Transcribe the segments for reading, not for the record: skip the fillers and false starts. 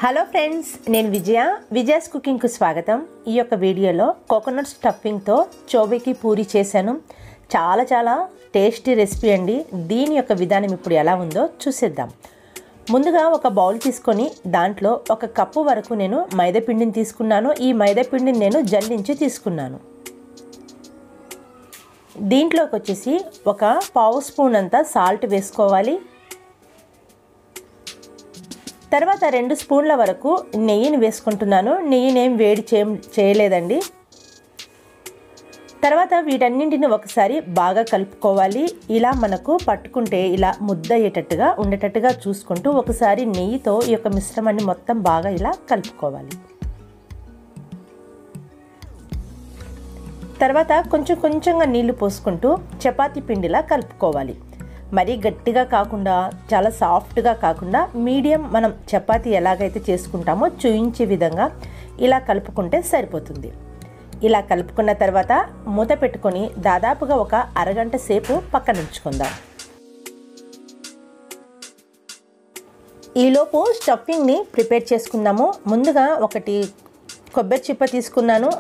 Hello friends, నేను Vijaya's cooking కు స్వాగతం. ఈ యొక్క వీడియోలో కోకోనట్ స్టఫింగ్ తో చోబేకి పూరి చేశాను. చాలా టేస్టీ రెసిపీ అండి. దీని యొక్క విధానం ఇప్పుడు ఎలా ఉందో చూసేద్దాం. ముందుగా ఒక బౌల్ తీసుకొని దాంట్లో ఒక కప్పు వరకు నేను మైదా పిండిని తీసుకున్నాను. ఈ మైదా పిండిని నేను జల్లించి తీసుకున్నాను. దీంట్లోకి వచ్చేసి ఒక పావు స్పూన్ అంతా సాల్ట్ వేసుకోవాలి. తర్వాత 2 స్పూన్ల వరకు నెయ్యిని వేసుకుంటున్నాను. నెయ్యిని ఏం వేడి చేయలేదండి. తర్వాత వీటన్నింటిని ఒకసారి బాగా కలుపుకోవాలి. ఇలా మనకు పట్టుకుంటే ఇలా ముద్ద అయ్యేటట్టుగా ఉండేటట్టుగా చూసుకుంటూ ఒకసారి నెయ్యితో ఈ యొక్క మిశ్రమాన్ని మొత్తం బాగా ఇలా కలుపుకోవాలి. తర్వాత కొంచెంగా నీళ్లు పోసుకుంటూ చపాతీ పిండిలా కలుపుకోవాలి. మరీ గట్టిగా కాకుండా చాలా సాఫ్ట్గా కాకుండా మీడియం మనం చపాతీ ఎలాగైతే చేసుకుంటామో చూయించే విధంగా ఇలా కలుపుకుంటే సరిపోతుంది. ఇలా కలుపుకున్న తర్వాత మూత పెట్టుకొని దాదాపుగా ఒక అరగంట సేపు పక్కన ఉంచుకుందాం. ఈలోపు స్టఫింగ్ని ప్రిపేర్ చేసుకుందాము. ముందుగా ఒకటి కొబ్బరి చిప్ప తీసుకున్నాను.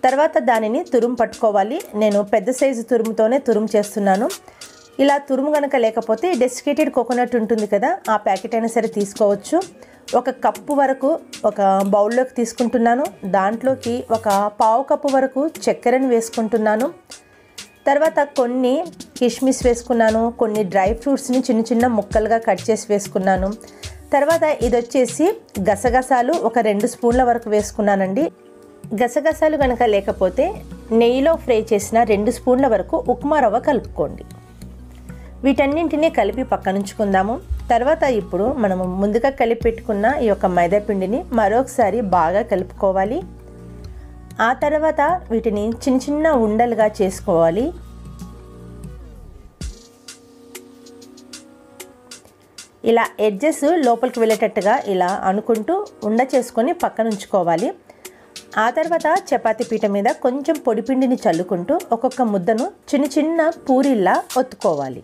తర్వాత దానిని తురుము పట్టుకోవాలి. నేను పెద్ద సైజు తురుముతోనే తురుము చేస్తున్నాను. ఇలా తురుము కనుక లేకపోతే డెసికేటెడ్ కోకోనట్ ఉంటుంది కదా, ఆ ప్యాకెట్ అయినా సరే తీసుకోవచ్చు. ఒక కప్పు వరకు ఒక బౌల్లోకి తీసుకుంటున్నాను. దాంట్లోకి ఒక పావు కప్పు వరకు చక్కెరను వేసుకుంటున్నాను. తర్వాత కొన్ని కిస్మిస్ వేసుకున్నాను. కొన్ని డ్రై ఫ్రూట్స్ని చిన్న ముక్కలుగా కట్ చేసి వేసుకున్నాను. తర్వాత ఇది వచ్చేసి గసగసాలు ఒక 2 స్పూన్ల వరకు వేసుకున్నానండి. గసగసాలు కనుక లేకపోతే నెయ్యిలో ఫ్రై చేసిన 2 స్పూన్ల వరకు ఉప్మా రవ్వ కలుపుకోండి. వీటన్నింటినీ కలిపి పక్కనుంచుకుందాము. తర్వాత ఇప్పుడు మనము ముందుగా కలిపి పెట్టుకున్న ఈ యొక్క మైదా పిండిని మరొకసారి బాగా కలుపుకోవాలి. ఆ తర్వాత వీటిని చిన్న ఉండలుగా చేసుకోవాలి. ఇలా ఎడ్జెస్ లోపలికి వెళ్ళేటట్టుగా ఇలా అనుకుంటూ ఉండ చేసుకొని పక్కనుంచుకోవాలి. ఆ తర్వాత చపాతీ పీట మీద కొంచెం పొడిపిండిని చల్లుకుంటూ ఒక్కొక్క ముద్దను చిన్న పూరీలా ఒత్తుకోవాలి.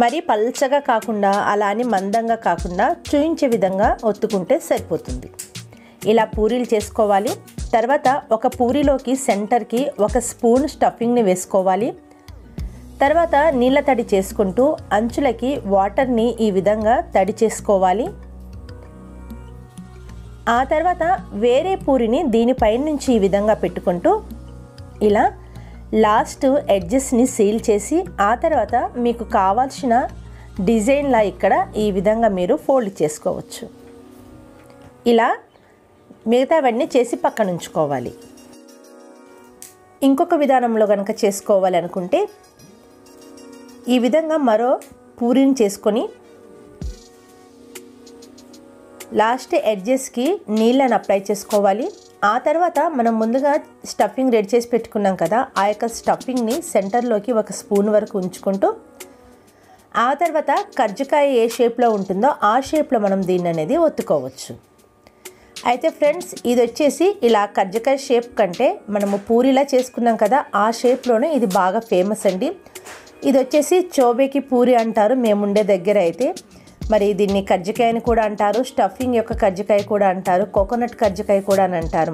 మరి పల్చగా కాకుండా అలానే మందంగా కాకుండా చూయించే విధంగా ఒత్తుకుంటే సరిపోతుంది. ఇలా పూరీలు చేసుకోవాలి. తర్వాత ఒక పూరీలోకి సెంటర్కి 1 స్పూన్ స్టఫింగ్ని వేసుకోవాలి. తర్వాత నీళ్ళ తడి చేసుకుంటూ అంచులకి వాటర్ని ఈ విధంగా తడి చేసుకోవాలి. ఆ తర్వాత వేరే పూరిని దీనిపై నుంచి ఈ విధంగా పెట్టుకుంటూ ఇలా లాస్ట్ ఎడ్జెస్ని సీల్ చేసి ఆ తర్వాత మీకు కావాల్సిన డిజైన్లా ఇక్కడ ఈ విధంగా మీరు ఫోల్డ్ చేసుకోవచ్చు. ఇలా మిగతావన్నీ చేసి పక్కన ఉంచుకోవాలి. ఇంకొక విధానంలో కనుక చేసుకోవాలి అనుకుంటే ఈ విధంగా మరో పూరీని చేసుకొని లాస్ట్ ఎడ్జెస్కి నీళ్ళని అప్లై చేసుకోవాలి. ఆ తర్వాత మనం ముందుగా స్టఫింగ్ రెడీ చేసి పెట్టుకున్నాం కదా, ఆ యొక్క స్టఫింగ్ని సెంటర్లోకి 1 స్పూన్ వరకు ఉంచుకుంటూ ఆ తర్వాత కజ్జికాయ ఏ షేప్లో ఉంటుందో ఆ షేప్లో మనం దీన్ని అనేది ఒత్తుకోవచ్చు. అయితే ఫ్రెండ్స్, ఇది వచ్చేసి ఇలా కజ్జికాయ షేప్ కంటే మనము పూరిలా చేసుకున్నాం కదా, ఆ షేప్లోనే ఇది బాగా ఫేమస్ అండి. ఇది వచ్చేసి చోబేకి పూరి అంటారు మేముండే దగ్గర అయితే. మరి దీన్ని కజ్జికాయ అని కూడా అంటారు, స్టఫింగ్ యొక్క కజ్జికాయ కూడా అంటారు, కోకోనట్ కజ్జికాయ కూడా అని అంటారు.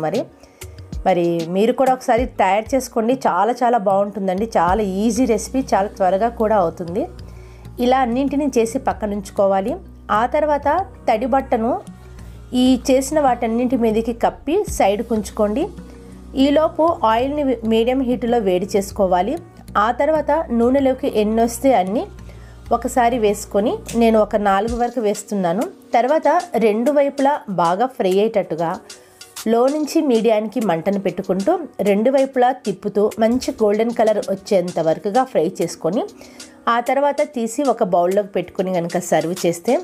మరి మీరు కూడా ఒకసారి తయారు చేసుకోండి. చాలా బాగుంటుందండి. చాలా ఈజీ రెసిపీ, చాలా త్వరగా కూడా అవుతుంది. ఇలా అన్నింటినీ చేసి పక్కన ఉంచుకోవాలి. ఆ తర్వాత తడి బట్టను ఈ చేసిన వాటన్నింటి మీదకి కప్పి సైడ్కి ఉంచుకోండి. ఈలోపు ఆయిల్ని మీడియం హీట్లో వేడి చేసుకోవాలి. ఆ తర్వాత నూనెలోకి ఎన్ని వస్తే అన్నీ ఒకసారి వేసుకొని నేను ఒక 4 వరకు వేస్తున్నాను. తర్వాత 2 వైపులా బాగా ఫ్రై అయ్యేటట్టుగా లో నుంచి మీడియానికి మంటను పెట్టుకుంటూ 2 వైపులా తిప్పుతూ మంచి గోల్డెన్ కలర్ వచ్చేంత వరకుగా ఫ్రై చేసుకొని ఆ తర్వాత తీసి ఒక బౌల్లోకి పెట్టుకొని కనుక సర్వ్ చేస్తే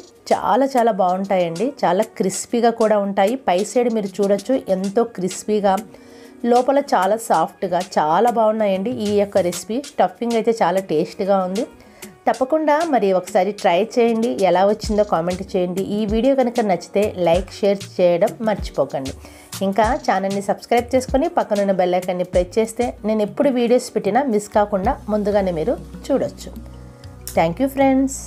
చాలా బాగుంటాయండి. చాలా క్రిస్పీగా కూడా ఉంటాయి. పై సైడ్ మీరు చూడొచ్చు ఎంతో క్రిస్పీగా, లోపల చాలా సాఫ్ట్గా చాలా బాగున్నాయండి. ఈ యొక్క రెసిపీ స్టఫింగ్ అయితే చాలా టేస్ట్గా ఉంది. తప్పకుండా మరి ఒకసారి ట్రై చేయండి. ఎలా వచ్చిందో కామెంట్ చేయండి. ఈ వీడియో కనుక నచ్చితే లైక్, షేర్ చేయడం మర్చిపోకండి. ఇంకా ఛానల్ని సబ్స్క్రైబ్ చేసుకొని పక్కనున్న బెల్ ఐకాన్ని ప్రెస్ చేస్తే నేను ఎప్పుడు వీడియోస్ పెట్టినా మిస్ కాకుండా ముందుగానే మీరు చూడొచ్చు. Thank you friends.